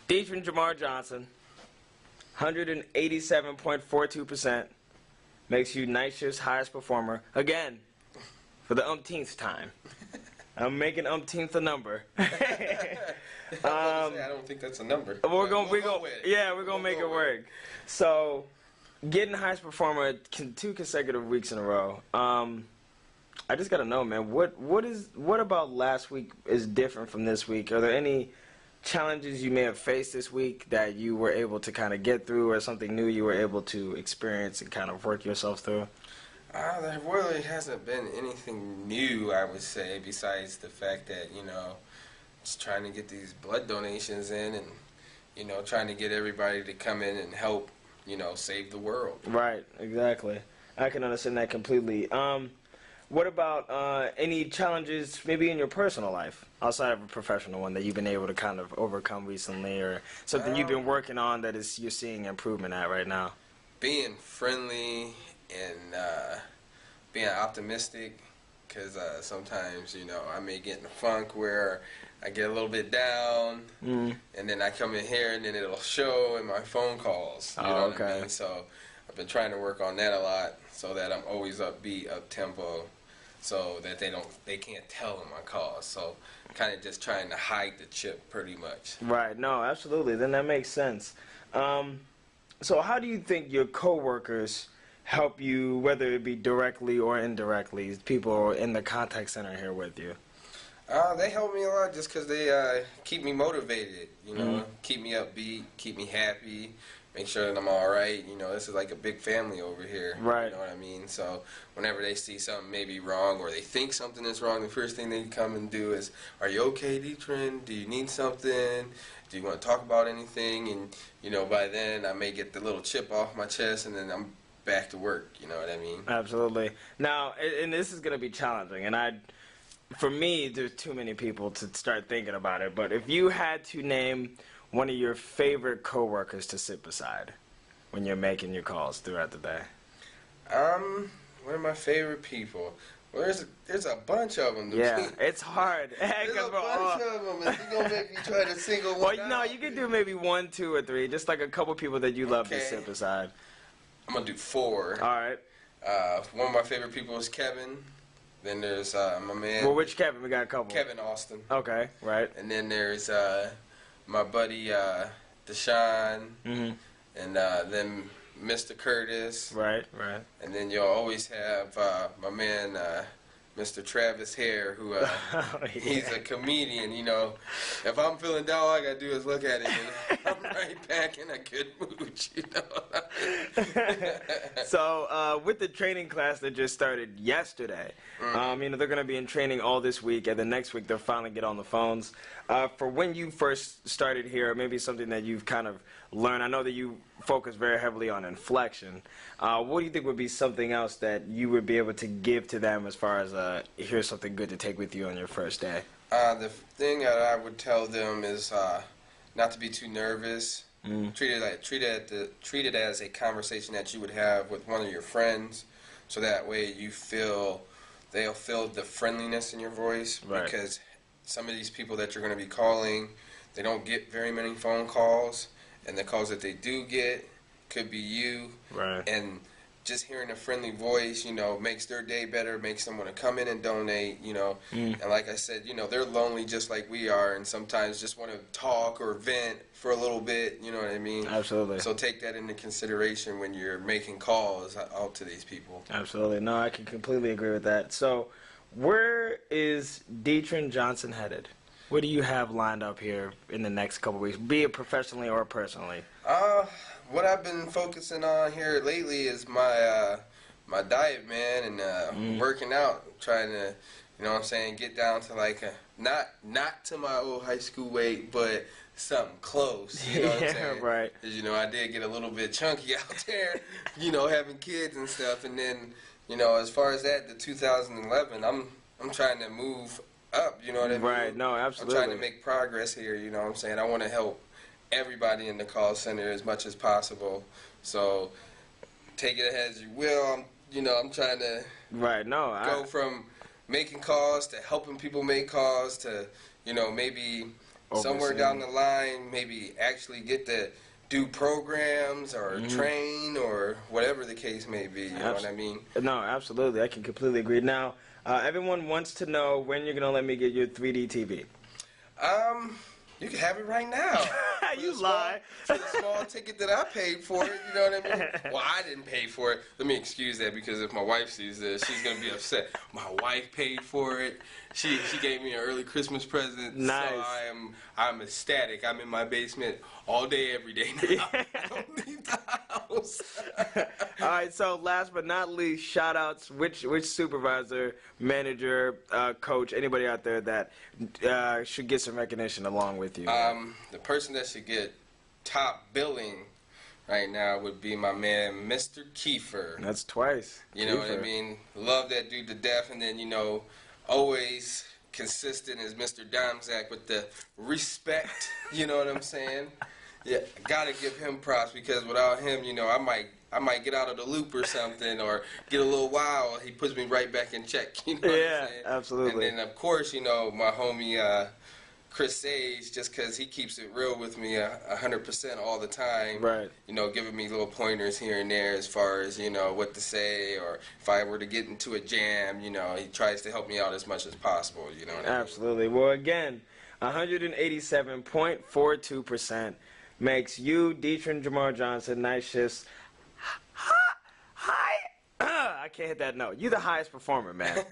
Deetrein Johnson, 187.42%, makes you night shift's highest performer again for the umpteenth time. I'm making umpteenth a number. I don't think that's a number. We're gonna make it work. So, getting highest performer 2 consecutive weeks in a row. I just gotta know, man. What about last week is different from this week? Are there any challenges you may have faced this week that you were able to kind of get through, or something new you were able to experience and kind of work yourself through? There really hasn't been anything new, I would say, besides the fact that, just trying to get these blood donations in and, trying to get everybody to come in and help, save the world. Right, exactly. I can understand that completely. What about any challenges maybe in your personal life, outside of a professional one, that you've been able to kind of overcome recently, or something you've been working on that you're seeing improvement at right now? Being friendly and being optimistic, because sometimes, I may get in a funk where I get a little bit down, and then I come in here and then it'll show in my phone calls. You know what I mean? So I've been trying to work on that a lot, so that I'm always upbeat, up-tempo, so that they can't tell in my calls. So kind of just trying to hide the chip pretty much. Right. No, absolutely. Then that makes sense. So how do you think your coworkers help you, whether it be directly or indirectly, people in the contact center here with you? They help me a lot just because they keep me motivated, keep me upbeat, keep me happy, make sure that I'm all right. This is like a big family over here. Right. You know what I mean? So whenever they see something maybe wrong, or they think something is wrong, the first thing they come and do is, "Are you okay, Deetrein? Do you need something? Do you want to talk about anything?" And, by then I may get the little chip off my chest, and then I'm back to work. You know what I mean? Absolutely. Now, and this is going to be challenging, and for me, there's too many people to start thinking about it, but if you had to name one of your favorite coworkers to sit beside when you're making your calls throughout the day? One of my favorite people. Well, there's a bunch of them. Yeah, it's hard. There's a bunch of them, and you're going to make me try to single one out. No, you can do maybe 1, 2, or 3, just like a couple people that you love to sit beside. I'm going to do 4. All right. One of my favorite people is Kevin. Then there's my man. Well, which Kevin? We got a couple. Kevin Austin. Okay, right. And then there's my buddy Deshaun. Mm-hmm. And then Mr. Curtis. Right. And then you'll always have my man Mr. Travis Hare, who he's a comedian. If I'm feeling down, all I gotta do is look at him, and I'm right back in a good mood. So with the training class that just started yesterday, they're going to be in training all this week, and the next week they'll finally get on the phones. For when you first started here, maybe something that you've kind of learned. I know that you focus very heavily on inflection. What do you think would be something else that you would be able to give to them as far as here's something good to take with you on your first day? The thing that I would tell them is not to be too nervous. Treat it as a conversation that you would have with one of your friends, so that way they'll feel the friendliness in your voice. Right. Because some of these people that you're going to be calling, they don't get very many phone calls, and the calls that they do get could be you. Right. And just hearing a friendly voice, makes their day better, makes them want to come in and donate, And like I said, they're lonely just like we are, and sometimes just want to talk or vent for a little bit, you know what I mean? Absolutely. So take that into consideration when you're making calls out to these people. Absolutely. No, I can completely agree with that. So where is Deetrein Johnson headed? What do you have lined up here in the next couple weeks, be it professionally or personally? What I've been focusing on here lately is my my diet, man, and working out, trying to, get down to like not to my old high school weight, but something close. You know what I'm saying? Right. Because I did get a little bit chunky out there, having kids and stuff, and then as far as that, the 2011, I'm trying to move up. You know what I mean? Right. No, absolutely. I'm trying to make progress here. You know what I'm saying? I want to help everybody in the call center as much as possible. So take it as you will. I'm trying to go from making calls to helping people make calls to maybe somewhere down the line, maybe actually get to do programs or train or whatever the case may be. You know what I mean? No, absolutely. I can completely agree. Now, everyone wants to know when you're going to let me get your 3D TV. You can have it right now. You lie. For the small ticket that I paid for it, you know what I mean? Well, I didn't pay for it. Let me excuse that, because if my wife sees this, she's going to be upset. My wife paid for it. She gave me an early Christmas present. Nice. So I'm ecstatic. I'm in my basement all day, every day now. I don't leave the house. All right, so last but not least, shout-outs. Which supervisor, manager, coach, anybody out there that should get some recognition along with you? The person that should get top billing right now would be my man, Mr. Kiefer. That's twice. You know what I mean? Love that dude to death. And then, you know, always consistent is Mr. Domzak with the respect. You know what I'm saying? Yeah, gotta give him props, because without him, you know, I might get out of the loop or something, or get a little wild. He puts me right back in check. You know what I'm saying? Absolutely. And then, of course, you know, my homie Chris Sage, just because he keeps it real with me 100% all the time. Right. You know, giving me little pointers here and there as far as, you know, what to say, or if I were to get into a jam, you know, he tries to help me out as much as possible. You know what I mean? Absolutely. Well, again, 187.42% makes you, Deetrein Johnson, night shifts. Hi. I can't hit that note. You the highest performer, man.